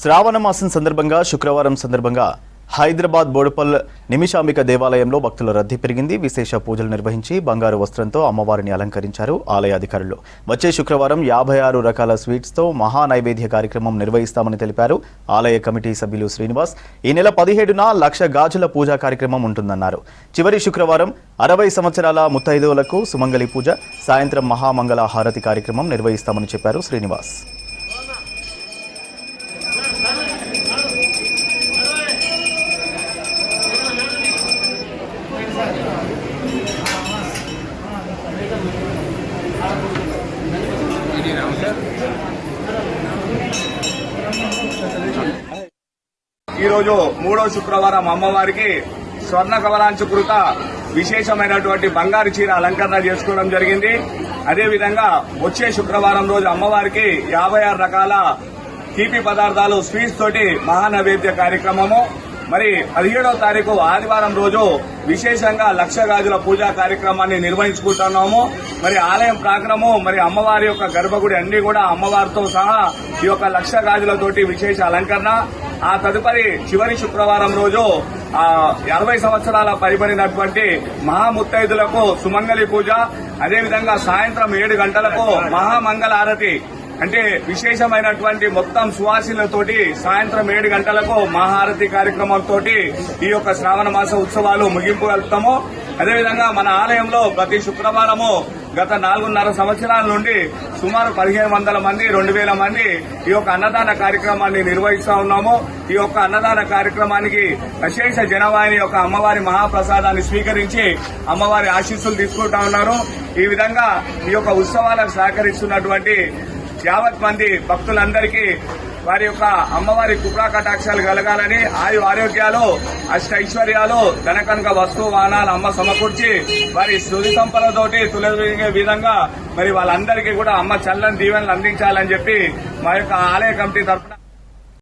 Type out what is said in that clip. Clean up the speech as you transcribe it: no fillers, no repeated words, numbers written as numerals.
శ్రావణ మాసం సందర్భంగా శుక్రవారం సందర్భంగా హైదరాబాద్ బోడుపల్ నిమిషాంబిక దేవాలయంలో భక్తుల రద్దీ పెరిగింది. విశేష పూజలు నిర్వహించి బంగారు వస్త్రంతో అమ్మవారిని అలంకరించారు ఆలయ అధికారులు. వచ్చే శుక్రవారం 56 రకాల స్వీట్స్తో మహా నైవేద్య కార్యక్రమం నిర్వహిస్తామని తెలిపారు ఆలయ కమిటీ సభ్యులు శ్రీనివాస్. ఈ నెల 17న 1,00,000 గాజుల పూజా కార్యక్రమం ఉంటుందన్నారు. చివరి శుక్రవారం 60 సంవత్సరాల ముత్తైదువులకు సుమంగళి పూజ, సాయంత్రం మహామంగళ హారతి కార్యక్రమం నిర్వహిస్తామని చెప్పారు శ్రీనివాస్. ఈరోజు 3వ శుక్రవారం అమ్మవారికి స్వర్ణ కవలాంచుకృత విశేషమైనటువంటి బంగారు చీర అలంకరణ చేసుకోవడం జరిగింది. అదేవిధంగా వచ్చే శుక్రవారం రోజు అమ్మవారికి 56 రకాల తీపి పదార్థాలు స్వీట్స్ తోటి మహానైవేద్య కార్యక్రమము, మరి 17వ తారీఖు ఆదివారం రోజు విశేషంగా 1,00,000 గాజుల పూజా కార్యక్రమాన్ని నిర్వహించుకుంటున్నాము. మరి ఆలయం ప్రాంగణము, మరి అమ్మవారి యొక్క గర్భగుడి అన్ని కూడా అమ్మవారితో సహా ఈ యొక్క 1,00,000 గాజులతోటి విశేష అలంకరణ. ఆ తదుపరి చివరి శుక్రవారం రోజు 60 సంవత్సరాల పైబడినటువంటి మహాముత్తైదులకు సుమంగళి పూజ, అదేవిధంగా సాయంత్రం 7 గంటలకు మహామంగళ హారతి అంటే విశేషమైనటువంటి మొత్తం సువాసనలతోటి సాయంత్రం 7 గంటలకు మహాహారతి కార్యక్రమంతో ఈ యొక్క శ్రావణ మాస ఉత్సవాలు ముగింపు వెళ్తాము. అదేవిధంగా మన ఆలయంలో ప్రతి శుక్రవారము గత 4.5 సంవత్సరాల నుండి సుమారు 1,500 మంది 2,000 మంది ఈ యొక్క అన్నదాన కార్యక్రమాన్ని నిర్వహిస్తా ఉన్నాము. ఈ యొక్క అన్నదాన కార్యక్రమానికి అశేష జనవాహిని యొక్క అమ్మవారి మహాప్రసాదాన్ని స్వీకరించి అమ్మవారి ఆశీస్సులు తీసుకుంటా ఉన్నారు. ఈ విధంగా ఈ యొక్క ఉత్సవాలకు సహకరిస్తున్నటువంటి యావత్ మంది భక్తులందరికీ వారి యొక్క అమ్మవారి కృపా కటాక్షాలు కలగాలని, ఆయు ఆరోగ్యాలు అష్టైశ్వర్యాలు ధనకనక వస్తు వాహనాలు అమ్మ సమకూర్చి వారి శుద్ధి సంపదతోటి తులగే విధంగా మరి వాళ్ళందరికీ కూడా అమ్మ చల్లని దీవెనలు అందించాలని చెప్పి మా యొక్క ఆలయ కమిటీ తరఫున